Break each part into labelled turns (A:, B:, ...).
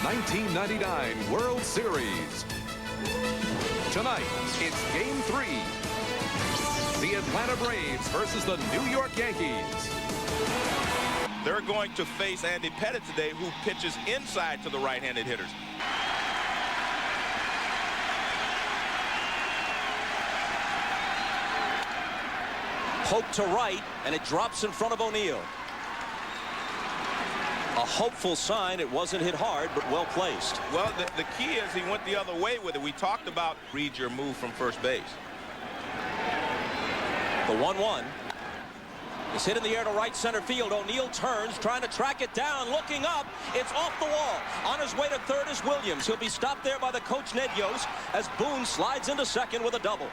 A: the 1999 World Series. Tonight, it's Game 3. The Atlanta Braves versus the New York Yankees.
B: They're going to face Andy Pettitte today, who pitches inside to the right-handed hitters.
C: Poke to right, and it drops in front of O'Neill. A hopeful sign. It wasn't hit hard, but well placed.
B: Well, the key is he went the other way with it. We talked about read your move from first base.
C: The 1-1 is hit in the air to right center field. O'Neill turns, trying to track it down, looking up. It's off the wall. On his way to third is Williams. He'll be stopped there by the coach, Ned Yost, as Boone slides into second with a double.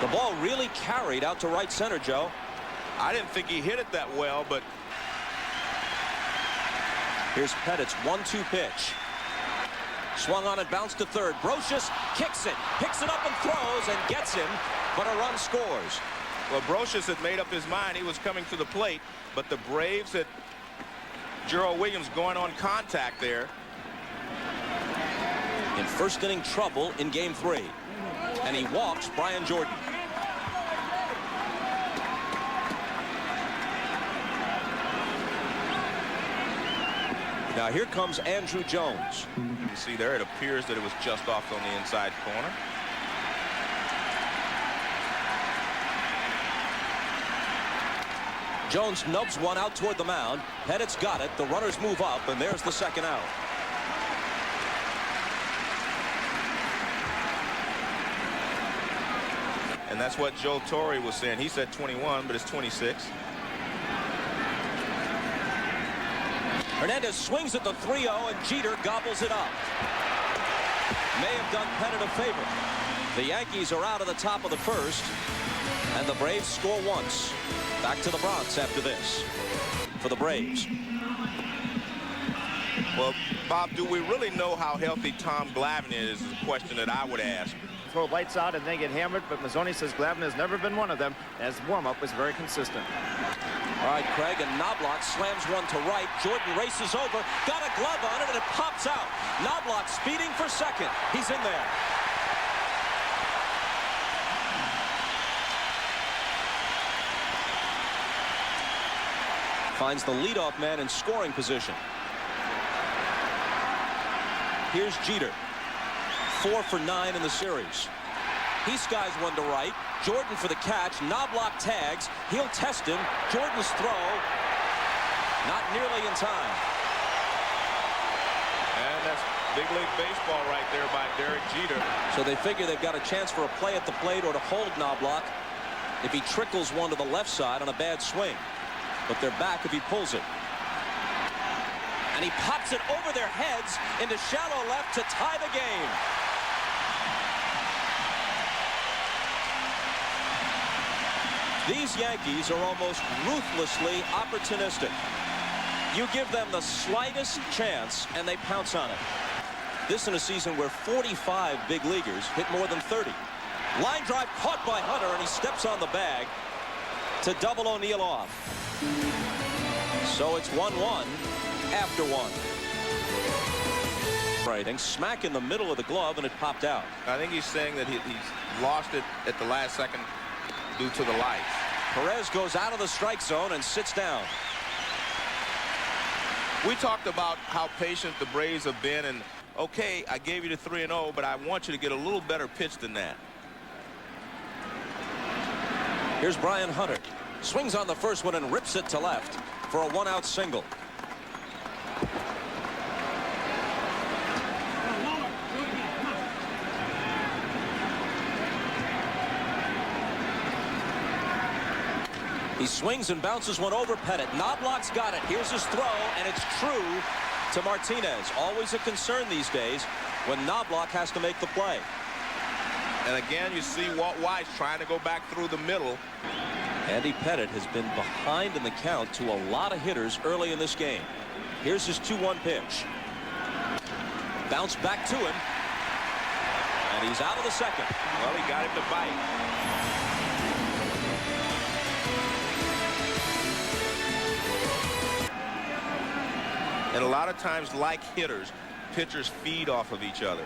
C: The ball really carried out to right center, Joe.
B: I didn't think he hit it that well, but...
C: Here's Pettitte's 1-2 pitch. Swung on and bounced to third. Brocious kicks it, picks it up and throws and gets him, but a run scores.
B: Well, Brocious had made up his mind. He was coming to the plate, but the Braves had Gerald Williams going on contact there.
C: In first inning trouble in Game 3. And he walks Brian Jordan. Now here comes Andrew Jones.
B: You see there, it appears that it was just off on the inside corner.
C: Jones nubs one out toward the mound. Pettitte's got it. The runners move up, and there's the second out.
B: And that's what Joe Torre was saying. He said 21, but it's 26.
C: Hernandez swings at the 3-0, and Jeter gobbles it up. May have done Pettitte a favor. The Yankees are out of the top of the first, and the Braves score once. Back to the Bronx after this for the Braves.
B: Well, Bob, do we really know how healthy Tom Glavine is a question that I would ask.
D: Throw lights out and they get hammered, but Mazzoni says Glavine has never been one of them, as warm-up was very consistent.
C: All right, Craig, and Knobloch slams one to right. Jordan races over, got a glove on it, and it pops out. Knobloch speeding for second. He's in there. Finds the leadoff man in scoring position. Here's Jeter. 4 for 9 in the series. He skies one to right. Jordan for the catch. Knobloch tags. He'll test him. Jordan's throw. Not nearly in time.
B: And that's big league baseball right there by Derek Jeter.
C: So they figure they've got a chance for a play at the plate or to hold Knobloch if he trickles one to the left side on a bad swing. But they're back if he pulls it. And he pops it over their heads into shallow left to tie the game. These Yankees are almost ruthlessly opportunistic. You give them the slightest chance and they pounce on it. This in a season where 45 big leaguers hit more than 30. Line drive caught by Hunter, and he steps on the bag to double O'Neill off. So it's 1-1 after one. Right, smack in the middle of the glove, and it popped out.
B: I think he's saying that he's lost it at the last second due to the lights.
C: Perez goes out of the strike zone and sits down.
B: We talked about how patient the Braves have been, and okay, I gave you the 3-0, but I want you to get a little better pitch than that.
C: Here's Brian Hunter. Swings on the first one and rips it to left for a one-out single. He swings and bounces one over Pettitte. Knobloch's got it. Here's his throw, and it's true to Martinez. Always a concern these days when Knobloch has to make the play.
B: And again, you see Walt Weiss trying to go back through the middle.
C: Andy Pettitte has been behind in the count to a lot of hitters early in this game. Here's his 2-1 pitch. Bounce back to him. And he's out of the second.
B: Well, he got him to bite. And a lot of times, like hitters, pitchers feed off of each other.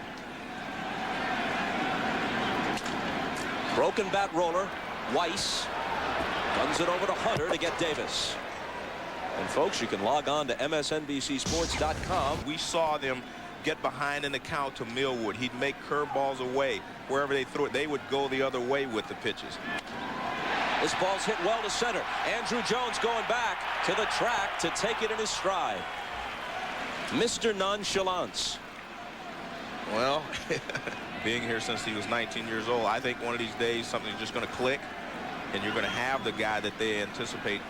C: Broken bat roller. Weiss runs it over to Hunter to get Davis. And folks, you can log on to MSNBCSports.com.
B: We saw them get behind in the count to Millwood. He'd make curveballs away. Wherever they threw it, they would go the other way with the pitches.
C: This ball's hit well to center. Andrew Jones going back to the track to take it in his stride. Mr. Nonchalance.
B: Well, being here since he was 19 years old, I think one of these days something's just going to click, and you're going to have the guy that they anticipate.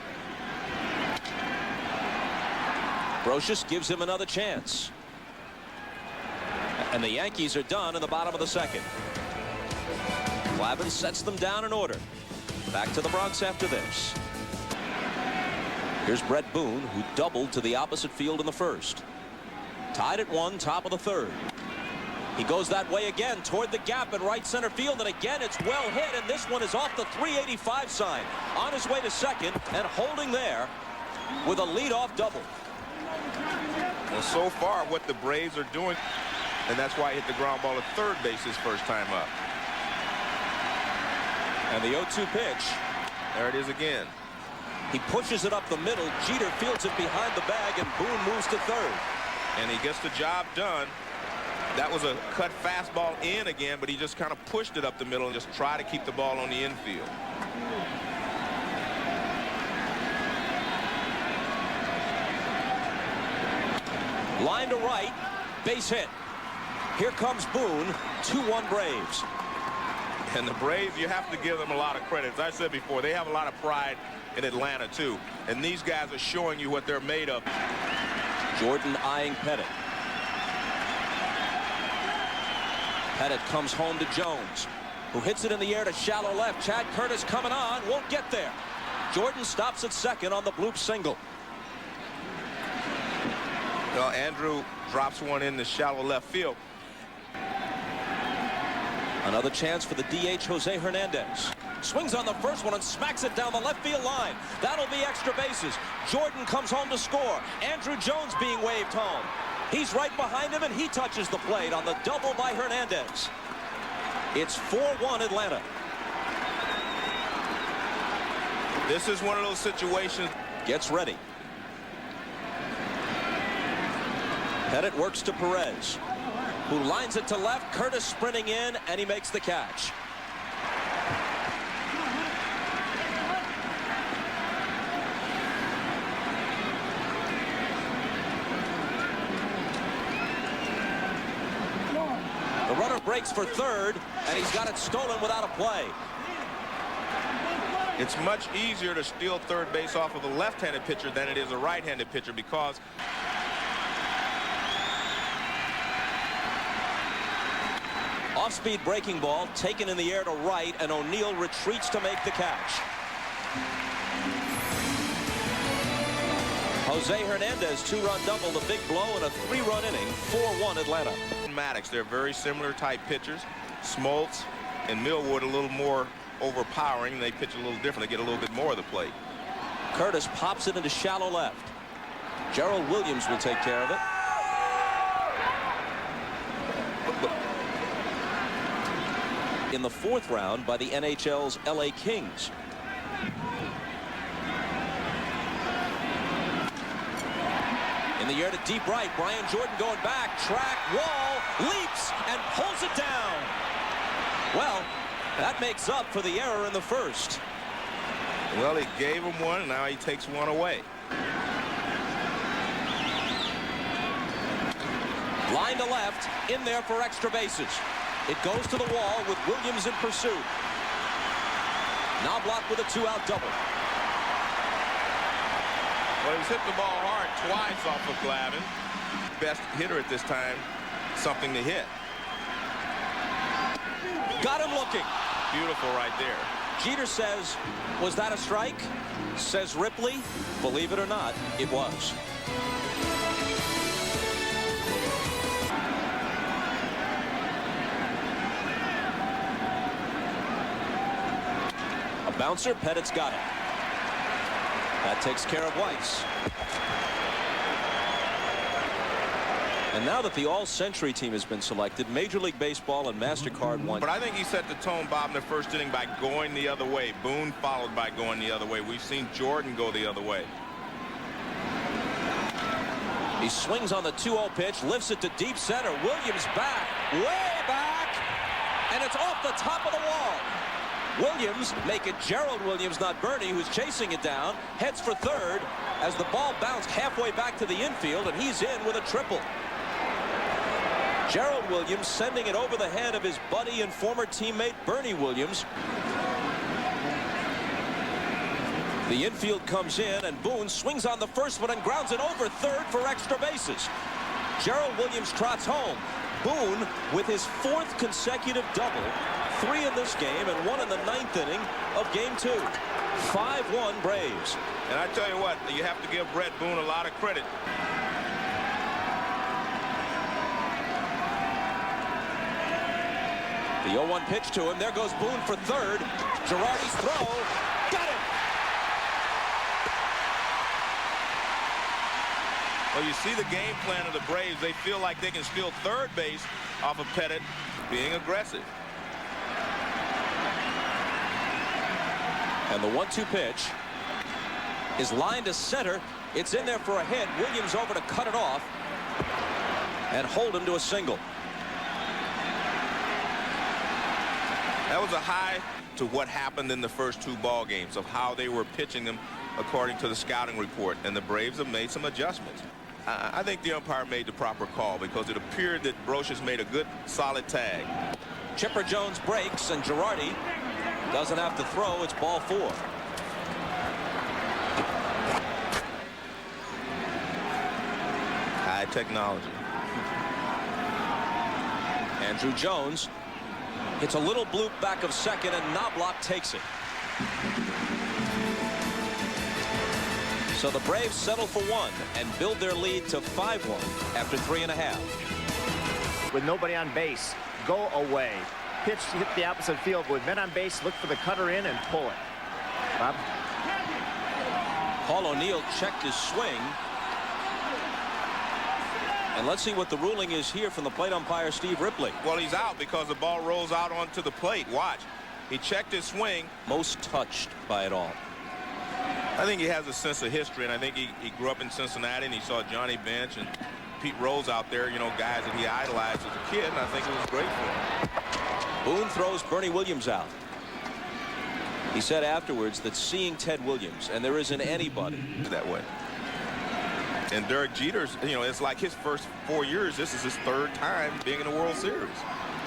C: Brocious gives him another chance. And the Yankees are done in the bottom of the second. Glavine sets them down in order. Back to the Bronx after this. Here's Brett Boone, who doubled to the opposite field in the first. Tied at 1, top of the third. He goes that way again toward the gap in right center field, and again it's well hit, and this one is off the 385 sign. On his way to second and holding there with a leadoff double.
B: Well, so far what the Braves are doing, and that's why he hit the ground ball at third base his first time up.
C: And the 0-2 pitch.
B: There it is again.
C: He pushes it up the middle. Jeter fields it behind the bag, and Boone moves to third.
B: And he gets the job done. That was a cut fastball in again, but he just kind of pushed it up the middle and just tried to keep the ball on the infield.
C: Line to right, base hit. Here comes Boone, 2-1 Braves.
B: And the Braves, you have to give them a lot of credit. As I said before, they have a lot of pride in Atlanta, too. And these guys are showing you what they're made of.
C: Jordan eyeing Pettitte. Pettitte comes home to Jones, who hits it in the air to shallow left. Chad Curtis coming on, won't get there. Jordan stops at second on the bloop single.
B: Well, Andrew drops one in the shallow left field.
C: Another chance for the DH, Jose Hernandez. Swings on the first one and smacks it down the left field line. That'll be extra bases. Jordan comes home to score. Andrew Jones being waved home. He's right behind him, and he touches the plate on the double by Hernandez. It's 4-1 Atlanta.
B: This is one of those situations.
C: Gets ready. Pettitte works to Perez, who lines it to left. Curtis sprinting in, and he makes the catch. The runner breaks for third, and he's got it stolen without a play.
B: It's much easier to steal third base off of a left-handed pitcher than it is a right-handed pitcher, because
C: off-speed breaking ball taken in the air to right, and O'Neill retreats to make the catch. Jose Hernandez, 2-run double, the big blow, and a 3-run inning. 4-1 Atlanta.
B: Maddox, they're very similar type pitchers. Smoltz and Millwood a little more overpowering. They pitch a little different. They get a little bit more of the plate.
C: Curtis pops it into shallow left. Gerald Williams will take care of it. In the fourth round by the NHL's LA Kings. In the air to deep right, Brian Jordan going back, track, wall, leaps, and pulls it down. Well, that makes up for the error in the first.
B: Well, he gave him one, and now he takes one away.
C: Line to left, in there for extra bases. It goes to the wall with Williams in pursuit. Now blocked with a 2-out double.
B: Well, he's hit the ball hard twice off of Glavine. Best hitter at this time, something to hit.
C: Got him looking.
B: Beautiful right there.
C: Jeter says, was that a strike? Says Ripley, believe it or not, it was. A bouncer, Pettitte's got it. That takes care of Weiss. And now that the All-Century team has been selected, Major League Baseball and MasterCard won.
B: But I think he set the tone, Bob, in the first inning by going the other way. Boone followed by going the other way. We've seen Jordan go the other way.
C: He swings on the 2-0 pitch, lifts it to deep center. Williams back, way back, and it's off the top of the wall. Williams, make it Gerald Williams, not Bernie, who's chasing it down, heads for third as the ball bounced halfway back to the infield, and he's in with a triple. Gerald Williams sending it over the head of his buddy and former teammate Bernie Williams. The infield comes in, and Boone swings on the first one and grounds it over third for extra bases. Gerald Williams trots home. Boone with his 4th consecutive double, 3 in this game and 1 in the 9th inning of game 2. 5-1 Braves.
B: And I tell you what, you have to give Brett Boone a lot of credit.
C: The 0-1 pitch to him. There goes Boone for third. Girardi's throw. Got him.
B: Well, you see the game plan of the Braves. They feel like they can steal third base off of Pettitte being aggressive.
C: And the 1-2 pitch is lined to center. It's in there for a hit. Williams over to cut it off and hold him to a single.
B: That was a high to what happened in the first 2 ball games of how they were pitching them according to the scouting report, and the Braves have made some adjustments. I think the umpire made the proper call because it appeared that Brocious made a good solid tag.
C: Chipper Jones breaks, and Girardi doesn't have to throw. It's ball 4.
B: High technology.
C: Andrew Jones hits a little bloop back of second, and Knobloch takes it. So the Braves settle for 1 and build their lead to 5-1 after 3.5.
D: With nobody on base, go away. Pitch hit the opposite field. With men on base, look for the cutter in and pull it. Bob?
C: Paul O'Neill checked his swing. And let's see what the ruling is here from the plate umpire, Steve Ripley.
B: Well, he's out because the ball rolls out onto the plate. Watch. He checked his swing.
C: Most touched by it all.
B: I think he has a sense of history, and I think he grew up in Cincinnati, and he saw Johnny Bench and Pete Rose out there, you know, guys that he idolized as a kid, and I think it was great for him.
C: Boone throws Bernie Williams out. He said afterwards that seeing Ted Williams, and there isn't anybody
B: that way. And Derek Jeter's, you know, it's like his first 4 years. This is his 3rd time being in the World Series.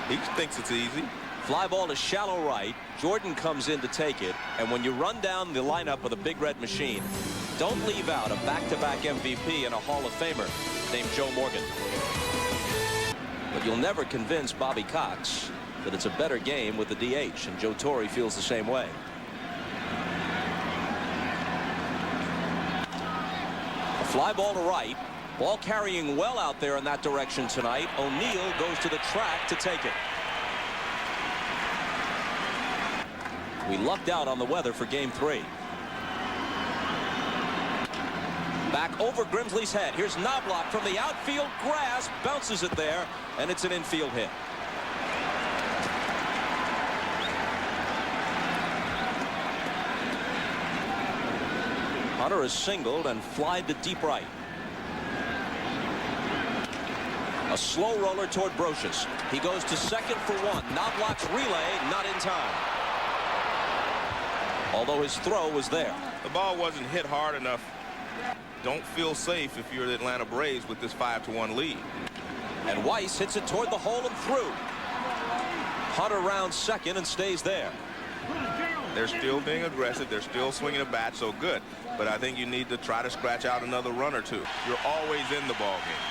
B: He thinks it's easy.
C: Fly ball to shallow right. Jordan comes in to take it. And when you run down the lineup of the Big Red Machine, don't leave out a back-to-back MVP and a Hall of Famer named Joe Morgan. But you'll never convince Bobby Cox that it's a better game with the DH, and Joe Torre feels the same way. A fly ball to right. Ball carrying well out there in that direction tonight. O'Neill goes to the track to take it. We lucked out on the weather for game 3. Back over Grimsley's head. Here's Knobloch from the outfield grass. Bounces it there, and it's an infield hit. Hunter is singled and flied to deep right. A slow roller toward Brocious. He goes to second for 1. Knobloch's relay not in time. Although his throw was there.
B: The ball wasn't hit hard enough. Don't feel safe if you're the Atlanta Braves with this 5-1 lead.
C: And Weiss hits it toward the hole and through. Hunter rounds second and stays there.
B: They're still being aggressive. They're still swinging a bat, so good. But I think you need to try to scratch out another run or two. You're always in the ball game.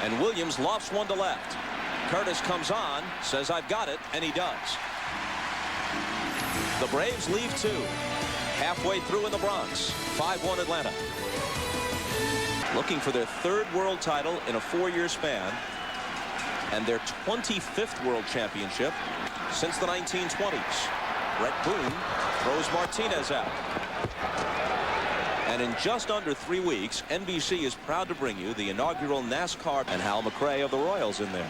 C: And Williams lofts one to left. Curtis comes on, says I've got it, and he does. The Braves leave 2. Halfway through in the Bronx. 5-1 Atlanta. Looking for their 3rd world title in a 4-year span. And their 25th world championship since the 1920s. Brett Boone throws Martinez out. And And in just under 3 weeks, NBC is proud to bring you the inaugural NASCAR, and Hal McRae of the Royals in there.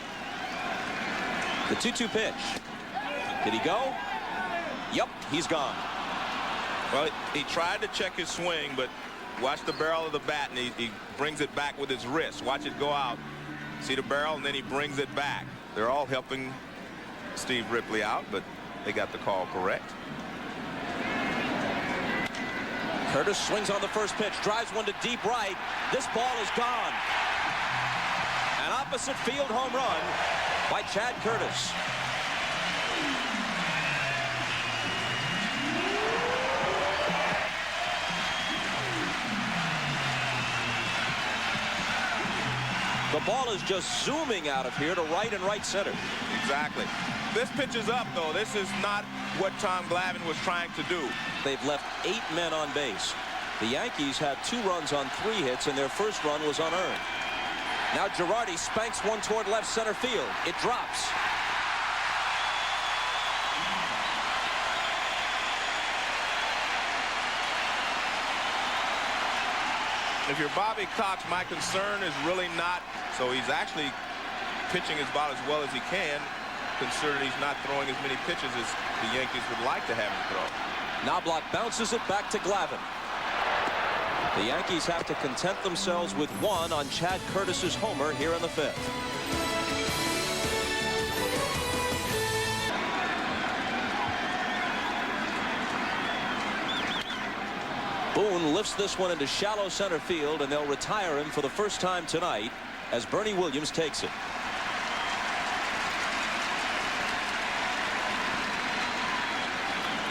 C: The 2-2 pitch. Did he go? Yep, he's gone.
B: Well, he tried to check his swing, but watch the barrel of the bat, and he brings it back with his wrist. Watch it go out. See the barrel, and then he brings it back. They're all helping Steve Ripley out, but they got the call correct.
C: Curtis swings on the first pitch, drives one to deep right. This ball is gone. An opposite field home run by Chad Curtis. The ball is just zooming out of here to right and right center.
B: Exactly. This pitch is up, though. This is not what Tom Glavine was trying to do.
C: They've left 8 men on base. The Yankees have 2 runs on 3 hits, and their first run was unearned. Now Girardi spanks one toward left center field. It drops.
B: If you're Bobby Cox, my concern is really not, so he's actually pitching his ball as well as he can, considering he's not throwing as many pitches as the Yankees would like to have him throw.
C: Knobloch bounces it back to Glavine. The Yankees have to content themselves with 1 on Chad Curtis's homer here in the 5th. Boone lifts this one into shallow center field, and they'll retire him for the first time tonight as Bernie Williams takes it.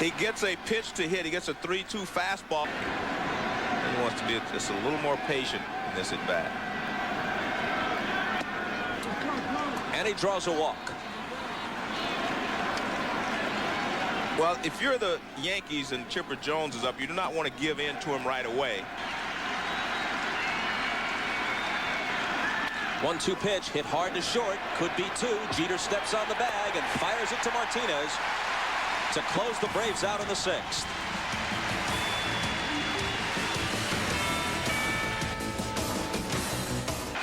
B: He gets a pitch to hit. He gets a 3-2 fastball. He wants to be just a little more patient in this at bat.
C: And he draws a walk.
B: Well, if you're the Yankees and Chipper Jones is up, you do not want to give in to him right away.
C: 1-2 pitch hit hard to short. Could be 2. Jeter steps on the bag and fires it to Martinez to close the Braves out in the 6th.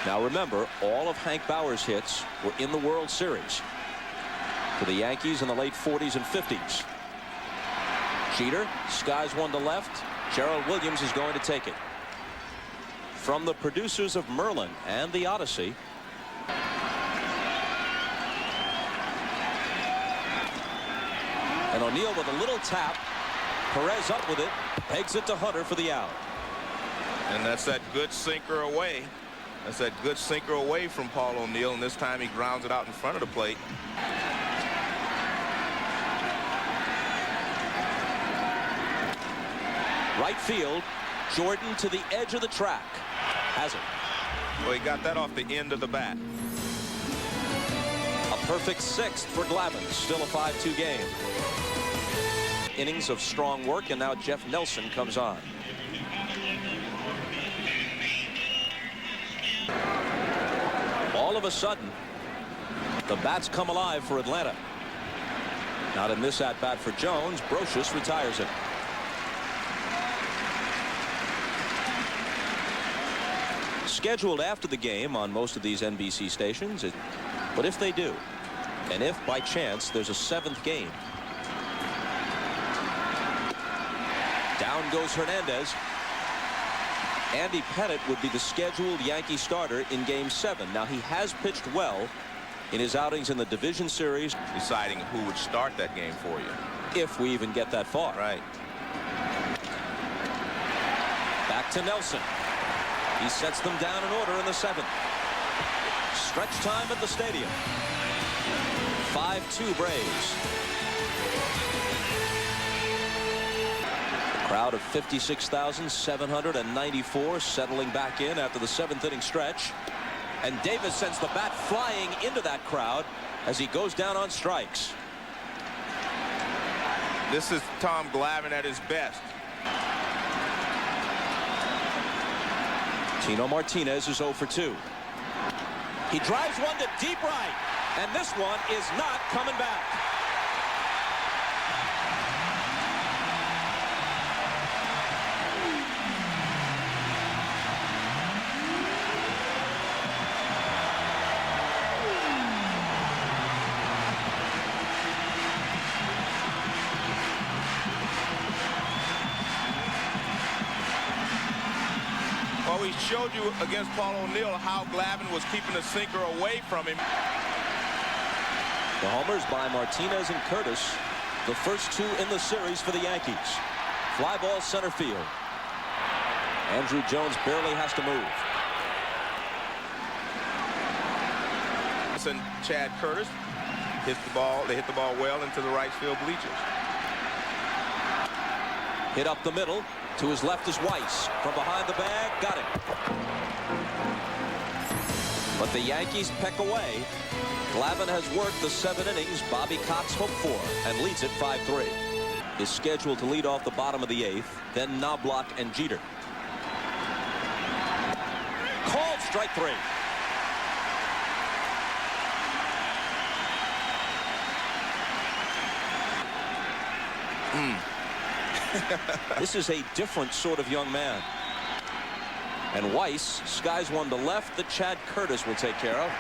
C: Now remember, all of Hank Bauer's hits were in the World Series for the Yankees in the late 40s and 50s. Jeter skies one to left. Gerald Williams is going to take it. From the producers of Merlin and The Odyssey, and O'Neill with a little tap. Perez up with it, pegs it to Hunter for the out.
B: And that's that good sinker away. That's that good sinker away from Paul O'Neill, and this time he grounds it out in front of the plate.
C: Right field, Jordan to the edge of the track. Has it.
B: Well, he got that off the end of the bat.
C: A perfect 6th for Glavine. Still a 5-2 game. Innings of strong work, and now Jeff Nelson comes on. All of a sudden, the bats come alive for Atlanta. Not in this at-bat for Jones. Brocious retires him. Scheduled after the game on most of these NBC stations, but if they do, and if by chance there's a 7th game, down goes Hernandez. Andy Pettitte would be the scheduled Yankee starter in Game 7. Now, he has pitched well in his outings in the division series.
B: Deciding who would start that game for you.
C: If we even get that far.
B: Right.
C: Back to Nelson. He sets them down in order in the 7th. Stretch time at the stadium. 5-2 Braves. A crowd of 56,794 settling back in after the 7th inning stretch. And Davis sends the bat flying into that crowd as he goes down on strikes.
B: This is Tom Glavine at his best.
C: Tino Martinez is 0 for 2. He drives one to deep right, and this one is not coming back.
B: Well, we showed you against Paul O'Neill how Glavine was keeping the sinker away from him.
C: The homers by Martinez and Curtis, the first two in the series for the Yankees. Fly ball center field. Andrew Jones barely has to move.
B: And Chad Curtis hit the ball. They hit the ball well into the right field bleachers.
C: Hit up the middle. To his left is Weiss. From behind the bag, got it. But the Yankees peck away. Glavine has worked the 7 innings Bobby Cox hoped for and leads it 5-3. Is scheduled to lead off the bottom of the 8th, then Knobloch and Jeter. Called strike 3. This is a different sort of young man. And Weiss skies one to left that Chad Curtis will take care of.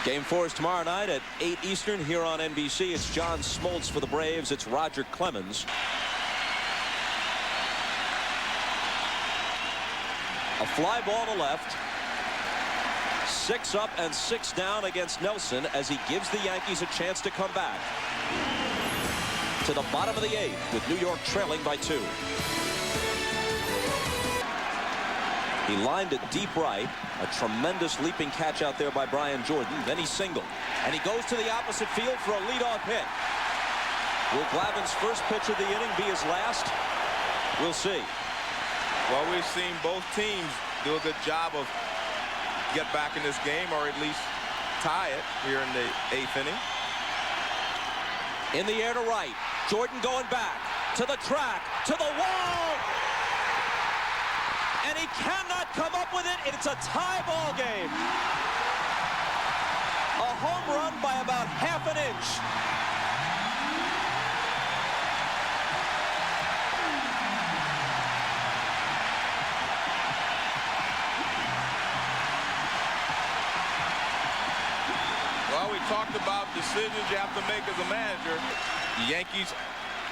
C: Game 4 is tomorrow night at 8 Eastern here on NBC. It's John Smoltz for the Braves. It's Roger Clemens. A fly ball to left. 6 up and 6 down against Nelson as he gives the Yankees a chance to come back. To the bottom of the 8th with New York trailing by 2. He lined it deep right. A tremendous leaping catch out there by Brian Jordan. Then he singled. And he goes to the opposite field for a leadoff hit. Will Glavine's first pitch of the inning be his last? We'll see.
B: Well, we've seen both teams do a good job of get back in this game, or at least tie it here in the 8th inning.
C: In the air to right. Jordan going back to the track, to the wall. And he cannot come up with it. It's a tie ball game. A home run by about half an inch.
B: Well, we talked about decisions you have to make as a manager. The Yankees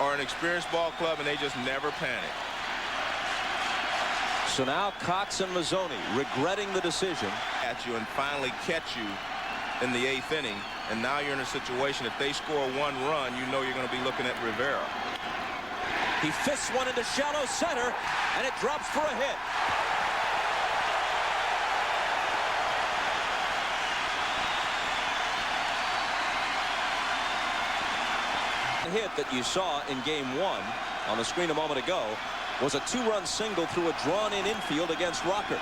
B: are an experienced ball club, and they just never panic.
C: So now Cox and Mazzoni regretting the decision.
B: At you and finally catch you in the 8th inning, and now you're in a situation, if they score 1 run, you know you're going to be looking at Rivera.
C: He fists one into shallow center, and it drops for a hit. The hit that you saw in game 1 on the screen a moment ago was a 2-run single through a drawn-in infield against Rocker.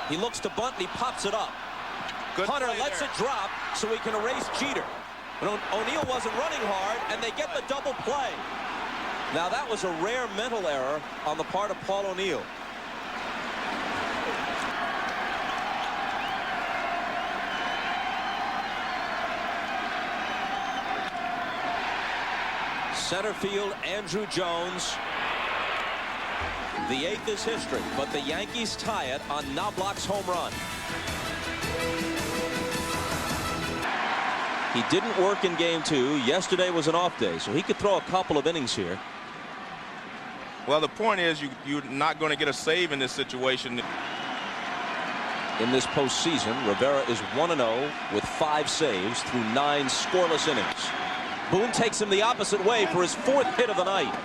C: He looks to bunt and he pops it up.
B: Good
C: Hunter
B: play
C: lets
B: there.
C: it drop so he can erase Jeter. But O'Neill wasn't running hard, and they get the double play. Now that was a rare mental error on the part of Paul O'Neill. Center field, Andrew Jones. The 8th is history, but the Yankees tie it on Knobloch's home run. He didn't work in game 2. Yesterday was an off day, so he could throw a couple of innings here.
B: Well, the point is you're not going to get a save in this situation.
C: In this postseason, Rivera is 1-0 with 5 saves through 9 scoreless innings. Boone takes him the opposite way for his 4th hit of the night.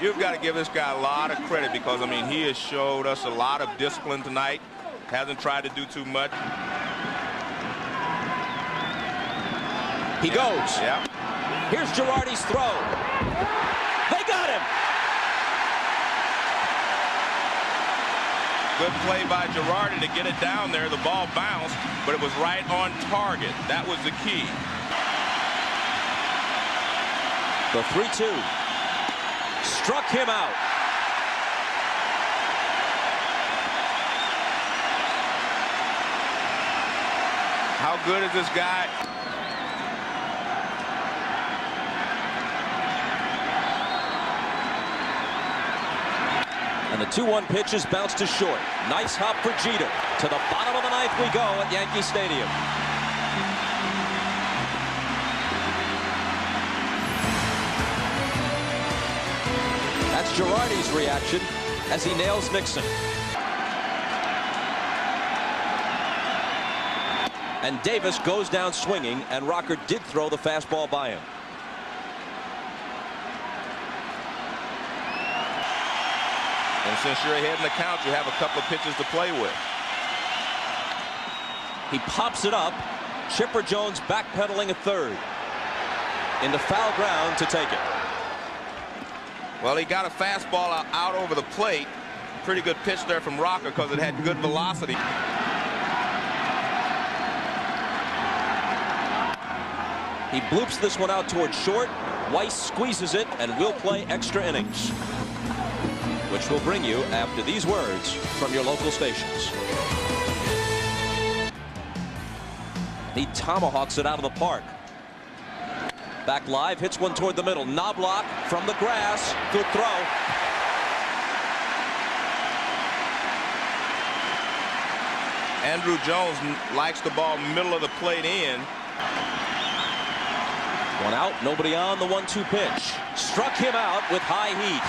B: You've got to give this guy a lot of credit because, I mean, he has showed us a lot of discipline tonight. Hasn't tried to do too much.
C: He goes.
B: Yeah.
C: Here's Girardi's throw. They got him.
B: Good play by Girardi to get it down there. The ball bounced, but it was right on target. That was the key.
C: The 3-2 struck him out.
B: How good is this guy?
C: And the 2-1 pitch is bounced to short. Nice hop for Jeter. To the bottom of the 9th we go at Yankee Stadium. That's That's Girardi's reaction as he nails Nixon. And Davis goes down swinging, and Rocker did throw the fastball by him.
B: And since you're ahead in the count, you have a couple of pitches to play with.
C: He pops it up. Chipper Jones backpedaling at third. Into foul ground to take it.
B: Well, he got a fastball out over the plate. Pretty good pitch there from Rocker because it had good velocity.
C: He bloops this one out towards short. Weiss squeezes it, and will play extra innings, which will bring you after these words from your local stations. He tomahawks it out of the park. Back live, hits one toward the middle. Knobloch from the grass. Good throw.
B: Andrew Jones likes the ball middle of the plate in.
C: One out, nobody on. The 1-2 pitch. Struck him out with high heat.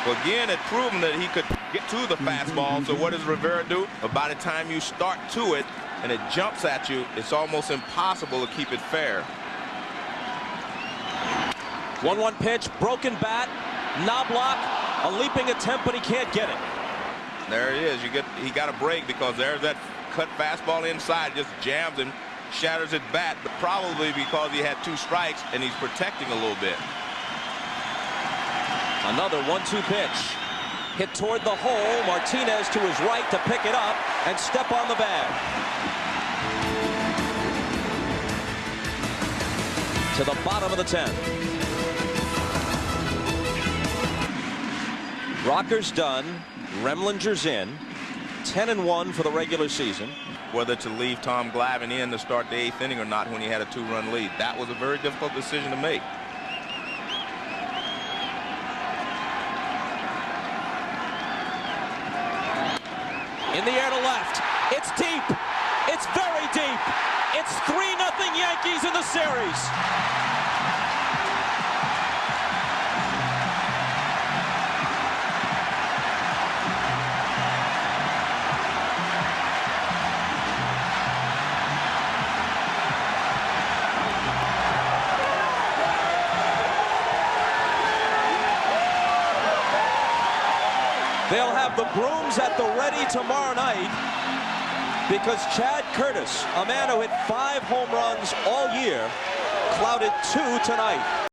B: Well, again, it proven that he could get to the fastball. So what does Rivera do? But by the time you start to it and it jumps at you, it's almost impossible to keep it fair.
C: 1-1 pitch, broken bat. Knobloch, a leaping attempt, but he can't get it.
B: There it is. He got a break because there's that cut fastball inside, just jams him, shatters his bat, but probably because he had 2 strikes and he's protecting a little bit.
C: Another 1-2 pitch. Hit toward the hole. Martinez to his right to pick it up and step on the bag. To the bottom of the 10th. Rocker's done. Remlinger's in. 10-1 for the regular season.
B: Whether to leave Tom Glavine in to start the 8th inning or not when he had a 2-run lead. That was a very difficult decision to make.
C: In the air to left. It's deep. It's very deep. It's 3-0 Yankees in the series. They'll have the brooms at the ready tomorrow night because Chad Curtis, a man who hit 5 home runs all year, clouded 2 tonight.